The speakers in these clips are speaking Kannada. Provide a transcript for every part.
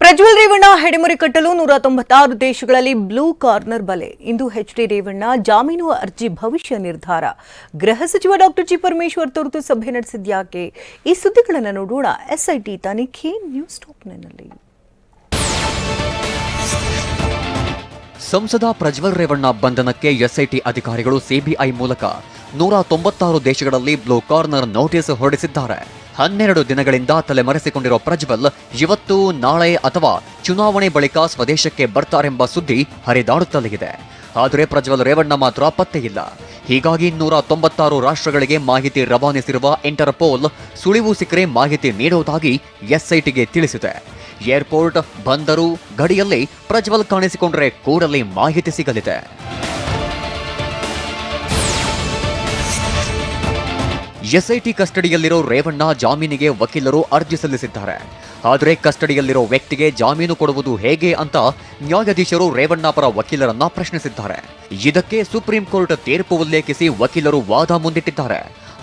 ಪ್ರಜ್ವಲ್ ರೇವಣ್ಣ ಹೆಡೆಮುರಿ ಕಟ್ಟಲು 196 ದೇಶಗಳಲ್ಲಿ ಬ್ಲೂ ಕಾರ್ನರ್ ಬಲೆ. ಇಂದು ಎಚ್ಡಿ ರೇವಣ್ಣ ಜಾಮೀನು ಅರ್ಜಿ ಭವಿಷ್ಯ ನಿರ್ಧಾರ. ಗೃಹ ಸಚಿವ ಡಾಕ್ಟರ್ ಜಿ ಪರಮೇಶ್ವರ್ ತುರ್ತು ಸಭೆ ನಡೆಸಿದ್ಯಾಕೆ? ಈ ಸುದ್ದಿಗಳನ್ನು ನೋಡೋಣ. ಎಸ್ಐಟಿ ತನಿಖೆ ನ್ಯೂಸ್ ಟಾಪ್ನಲ್ಲಿ. ಸಂಸದ ಪ್ರಜ್ವಲ್ ರೇವಣ್ಣ ಬಂಧನಕ್ಕೆ ಎಸ್ಐಟಿ ಅಧಿಕಾರಿಗಳು ಸಿಬಿಐ ಮೂಲಕ 196 ದೇಶಗಳಲ್ಲಿ ಬ್ಲೂ ಕಾರ್ನರ್ ನೋಟಿಸ್ ಹೊರಡಿಸಿದ್ದಾರೆ. 12 ದಿನಗಳಿಂದ ತಲೆಮರೆಸಿಕೊಂಡಿರೋ ಪ್ರಜ್ವಲ್ ಇವತ್ತು ನಾಳೆ ಅಥವಾ ಚುನಾವಣೆ ಬಳಿಕ ಸ್ವದೇಶಕ್ಕೆ ಬರ್ತಾರೆಂಬ ಸುದ್ದಿ ಹರಿದಾಡುತ್ತಲಿದೆ. ಆದರೆ ಪ್ರಜ್ವಲ್ ರೇವಣ್ಣ ಮಾತ್ರ ಪತ್ತೆ ಇಲ್ಲ. ಹೀಗಾಗಿ 196 ರಾಷ್ಟ್ರಗಳಿಗೆ ಮಾಹಿತಿ ರವಾನಿಸಿರುವ ಇಂಟರ್ಪೋಲ್ ಸುಳಿವು ಸಿಕ್ಕರೆ ಮಾಹಿತಿ ನೀಡುವುದಾಗಿ ಎಸ್ಐಟಿಗೆ ತಿಳಿಸಿದೆ. ಏರ್ಪೋರ್ಟ್, ಬಂದರು, ಗಡಿಯಲ್ಲಿ ಪ್ರಜ್ವಲ್ ಕಾಣಿಸಿಕೊಂಡ್ರೆ ಕೂಡಲೇ ಮಾಹಿತಿ ಸಿಗಲಿದೆ. ಎಸ್ಐಟಿ ಕಸ್ಟಡಿಯಲ್ಲಿರೋ ರೇವಣ್ಣ ಜಾಮೀನಿಗೆ ವಕೀಲರು ಅರ್ಜಿ ಸಲ್ಲಿಸಿದ್ದಾರೆ. ಆದರೆ ಕಸ್ಟಡಿಯಲ್ಲಿರೋ ವ್ಯಕ್ತಿಗೆ ಜಾಮೀನು ಕೊಡುವುದು ಹೇಗೆ ಅಂತ ನ್ಯಾಯಾಧೀಶರು ರೇವಣ್ಣ ಪರ ವಕೀಲರನ್ನ ಪ್ರಶ್ನಿಸಿದ್ದಾರೆ. ಇದಕ್ಕೆ ಸುಪ್ರೀಂ ಕೋರ್ಟ್ ತೀರ್ಪು ಉಲ್ಲೇಖಿಸಿ ವಕೀಲರು ವಾದ ಮುಂದಿಟ್ಟಿದ್ದಾರೆ.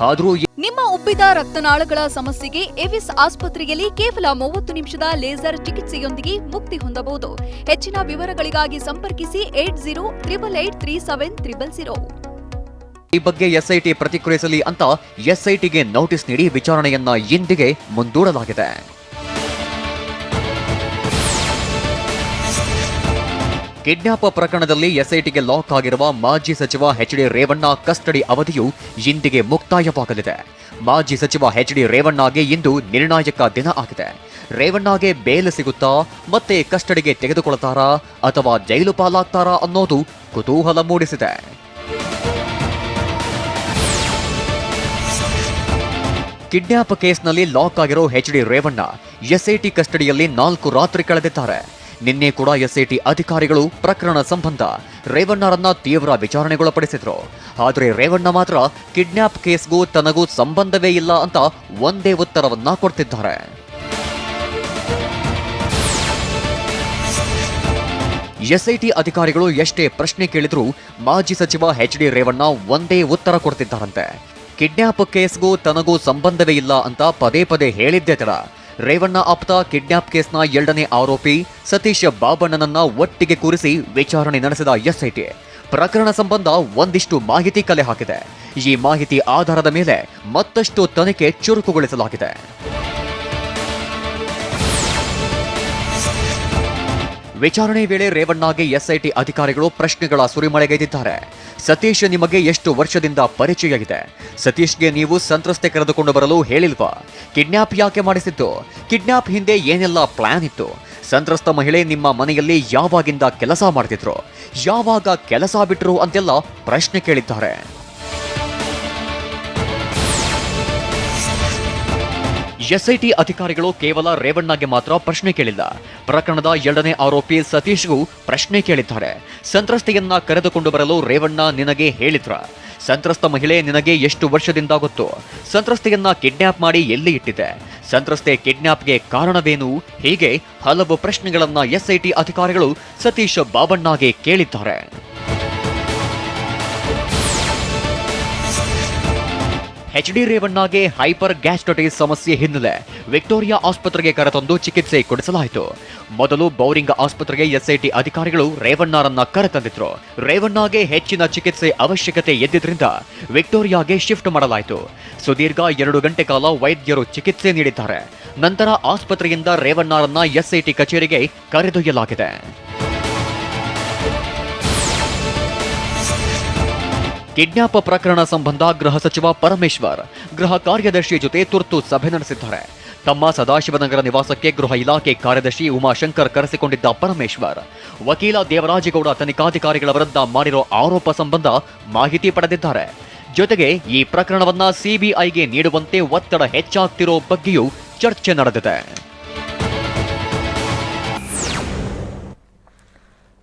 ಆದರೂ ನಿಮ್ಮ ಉಬ್ಬಿದ ರಕ್ತನಾಳಗಳ ಸಮಸ್ಯೆಗೆ ಎವಿಸ್ ಆಸ್ಪತ್ರೆಯಲ್ಲಿ ಕೇವಲ 30 ನಿಮಿಷದ ಲೇಸರ್ ಚಿಕಿತ್ಸೆಯೊಂದಿಗೆ ಮುಕ್ತಿ ಹೊಂದಬಹುದು. ಹೆಚ್ಚಿನ ವಿವರಗಳಿಗಾಗಿ ಸಂಪರ್ಕಿಸಿ 8088837300. ಈ ಬಗ್ಗೆ ಎಸ್ಐಟಿ ಪ್ರತಿಕ್ರಿಯಿಸಲಿ ಅಂತ ಎಸ್ಐಟಿಗೆ ನೋಟಿಸ್ ನೀಡಿ ವಿಚಾರಣೆಯನ್ನ ಇಂದಿಗೆ ಮುಂದೂಡಲಾಗಿದೆ. ಕಿಡ್ನಾಪ್ ಪ್ರಕರಣದಲ್ಲಿ ಎಸ್ಐಟಿಗೆ ಲಾಕ್ ಆಗಿರುವ ಮಾಜಿ ಸಚಿವ ಎಚ್ಡಿ ರೇವಣ್ಣ ಕಸ್ಟಡಿ ಅವಧಿಯು ಇಂದಿಗೆ ಮುಕ್ತಾಯವಾಗಲಿದೆ. ಮಾಜಿ ಸಚಿವ ಎಚ್ಡಿ ರೇವಣ್ಣಗೆ ಇಂದು ನಿರ್ಣಾಯಕ ದಿನ ಆಗಿದೆ. ರೇವಣ್ಣಗೆ ಬೇಲ್ ಸಿಗುತ್ತಾ, ಮತ್ತೆ ಕಸ್ಟಡಿಗೆ ತೆಗೆದುಕೊಳ್ತಾರಾ ಅಥವಾ ಜೈಲು ಪಾಲಾಗ್ತಾರಾ ಅನ್ನೋದು ಕುತೂಹಲ ಮೂಡಿಸಿದೆ. ಕಿಡ್ನಾಪ್ ಕೇಸ್ನಲ್ಲಿ ಲಾಕ್ ಆಗಿರೋ ಎಚ್ಡಿ ರೇವಣ್ಣ ಎಸ್ಐಟಿ ಕಸ್ಟಡಿಯಲ್ಲಿ 4 ರಾತ್ರಿ ಕಳೆದಿದ್ದಾರೆ. ನಿನ್ನೆ ಕೂಡ ಎಸ್ಐಟಿ ಅಧಿಕಾರಿಗಳು ಪ್ರಕರಣ ಸಂಬಂಧ ರೇವಣ್ಣರನ್ನ ತೀವ್ರ ವಿಚಾರಣೆಗೊಳಪಡಿಸಿದ್ರು. ಆದರೆ ರೇವಣ್ಣ ಮಾತ್ರ ಕಿಡ್ನಾಪ್ ಕೇಸ್ಗೂ ತನಗೂ ಸಂಬಂಧವೇ ಇಲ್ಲ ಅಂತ ಒಂದೇ ಉತ್ತರವನ್ನ ಕೊಡ್ತಿದ್ದಾರೆ. ಎಸ್ಐಟಿ ಅಧಿಕಾರಿಗಳು ಎಷ್ಟೇ ಪ್ರಶ್ನೆ ಕೇಳಿದ್ರೂ ಮಾಜಿ ಸಚಿವ ಎಚ್ಡಿ ರೇವಣ್ಣ ಒಂದೇ ಉತ್ತರ ಕೊಡ್ತಿದ್ದಾರಂತೆ. ಕಿಡ್ನಾಪ್ ಕೇಸ್ಗೂ ತನಗೂ ಸಂಬಂಧವೇ ಇಲ್ಲ ಅಂತ ಪದೇ ಪದೇ ಹೇಳಿದ್ದೇ ತಡ ರೇವಣ್ಣ ಆಪ್ತ ಕಿಡ್ನಾಪ್ ಕೇಸ್ನ 2ನೇ ಆರೋಪಿ ಸತೀಶ್ ಬಾಬಣ್ಣನನ್ನ ಒಟ್ಟಿಗೆ ಕೂರಿಸಿ ವಿಚಾರಣೆ ನಡೆಸಿದ ಎಸ್ಐಟಿ ಪ್ರಕರಣ ಸಂಬಂಧ ಒಂದಿಷ್ಟು ಮಾಹಿತಿ ಕಲೆ ಹಾಕಿದೆ. ಈ ಮಾಹಿತಿ ಆಧಾರದ ಮೇಲೆ ಮತ್ತಷ್ಟು ತನಿಖೆ ಚುರುಕುಗೊಳಿಸಲಾಗಿದೆ. ವಿಚಾರಣೆ ವೇಳೆ ರೇವಣ್ಣಗೆ ಎಸ್ಐಟಿ ಅಧಿಕಾರಿಗಳು ಪ್ರಶ್ನೆಗಳ ಸುರಿಮಳೆಗೈದಿದ್ದಾರೆ. ಸತೀಶ್ ನಿಮಗೆ ಎಷ್ಟು ವರ್ಷದಿಂದ ಪರಿಚಯ ಇದೆ? ಸತೀಶ್ಗೆ ನೀವು ಸಂತ್ರಸ್ತೆ ಕರೆದುಕೊಂಡು ಬರಲು ಹೇಳಿಲ್ವಾ? ಕಿಡ್ನಾಪ್ ಯಾಕೆ ಮಾಡಿಸಿದ್ದು? ಕಿಡ್ನಾಪ್ ಹಿಂದೆ ಏನೆಲ್ಲ ಪ್ಲಾನ್ ಇತ್ತು? ಸಂತ್ರಸ್ತ ಮಹಿಳೆ ನಿಮ್ಮ ಮನೆಯಲ್ಲಿ ಯಾವಾಗಿಂದ ಕೆಲಸ ಮಾಡ್ತಿದ್ರು? ಯಾವಾಗ ಕೆಲಸ ಬಿಟ್ರು ಅಂತೆಲ್ಲ ಪ್ರಶ್ನೆ ಕೇಳಿದ್ದಾರೆ. ಎಸ್ಐಟಿ ಅಧಿಕಾರಿಗಳು ಕೇವಲ ರೇವಣ್ಣಗೆ ಮಾತ್ರ ಪ್ರಶ್ನೆ ಕೇಳಿಲ್ಲ. ಪ್ರಕರಣದ 2ನೇ ಆರೋಪಿ ಸತೀಶ್ಗೂ ಪ್ರಶ್ನೆ ಕೇಳಿದ್ದಾರೆ. ಸಂತ್ರಸ್ತೆಯನ್ನ ಕರೆದುಕೊಂಡು ಬರಲು ರೇವಣ್ಣ ನಿನಗೆ ಹೇಳಿದ್ರ? ಸಂತ್ರಸ್ತ ಮಹಿಳೆ ನಿನಗೆ ಎಷ್ಟು ವರ್ಷದಿಂದ ಗೊತ್ತು? ಸಂತ್ರಸ್ತೆಯನ್ನ ಕಿಡ್ನಾಪ್ ಮಾಡಿ ಎಲ್ಲಿ ಇಟ್ಟಿದೆ? ಸಂತ್ರಸ್ತೆ ಕಿಡ್ನಾಪ್ಗೆ ಕಾರಣವೇನು? ಹೀಗೆ ಹಲವು ಪ್ರಶ್ನೆಗಳನ್ನ ಎಸ್ಐಟಿ ಅಧಿಕಾರಿಗಳು ಸತೀಶ್ ಬಾಬಣ್ಣಗೆ ಕೇಳಿದ್ದಾರೆ. ಎಚ್ಡಿ ರೇವಣ್ಣಗೆ ಹೈಪರ್ ಗ್ಯಾಸ್ಟ್ರೈಟಿಸ್ ಸಮಸ್ಯೆ ಹಿನ್ನೆಲೆ ವಿಕ್ಟೋರಿಯಾ ಆಸ್ಪತ್ರೆಗೆ ಕರೆತಂದು ಚಿಕಿತ್ಸೆ ಕೊಡಿಸಲಾಯಿತು. ಮೊದಲು ಬೌರಿಂಗ್ ಆಸ್ಪತ್ರೆಗೆ ಎಸ್ಐಟಿ ಅಧಿಕಾರಿಗಳು ರೇವಣ್ಣರನ್ನ ಕರೆತಂದಿದ್ರು. ರೇವಣ್ಣಗೆ ಹೆಚ್ಚಿನ ಚಿಕಿತ್ಸೆ ಅವಶ್ಯಕತೆ ಎದ್ದಿದ್ರಿಂದ ವಿಕ್ಟೋರಿಯಾಗೆ ಶಿಫ್ಟ್ ಮಾಡಲಾಯಿತು. ಸುದೀರ್ಘ 2 ಗಂಟೆ ಕಾಲ ವೈದ್ಯರು ಚಿಕಿತ್ಸೆ ನೀಡಿದ್ದಾರೆ. ನಂತರ ಆಸ್ಪತ್ರೆಯಿಂದ ರೇವಣ್ಣರನ್ನ ಎಸ್ಐಟಿ ಕಚೇರಿಗೆ ಕರೆದೊಯ್ಯಲಾಗಿದೆ. ಕಿಡ್ನಾಪ್ ಪ್ರಕರಣ ಸಂಬಂಧ ಗೃಹ ಸಚಿವ ಪರಮೇಶ್ವರ್ ಗೃಹ ಕಾರ್ಯದರ್ಶಿ ಜೊತೆ ತುರ್ತು ಸಭೆ ನಡೆಸಿದ್ದಾರೆ. ತಮ್ಮ ಸದಾಶಿವನಗರ ನಿವಾಸಕ್ಕೆ ಗೃಹ ಇಲಾಖೆ ಕಾರ್ಯದರ್ಶಿ ಉಮಾಶಂಕರ್ ಕರೆಸಿಕೊಂಡಿದ್ದ ಪರಮೇಶ್ವರ್ ವಕೀಲ ದೇವರಾಜೇಗೌಡ ತನಿಖಾಧಿಕಾರಿಗಳ ವಿರುದ್ಧ ಮಾಡಿರೋ ಆರೋಪ ಸಂಬಂಧ ಮಾಹಿತಿ ಪಡೆದಿದ್ದಾರೆ. ಜೊತೆಗೆ ಈ ಪ್ರಕರಣವನ್ನ ಸಿಬಿಐಗೆ ನೀಡುವಂತೆ ಒತ್ತಡ ಹೆಚ್ಚಾಗ್ತಿರೋ ಬಗ್ಗೆಯೂ ಚರ್ಚೆ ನಡೆದಿದೆ.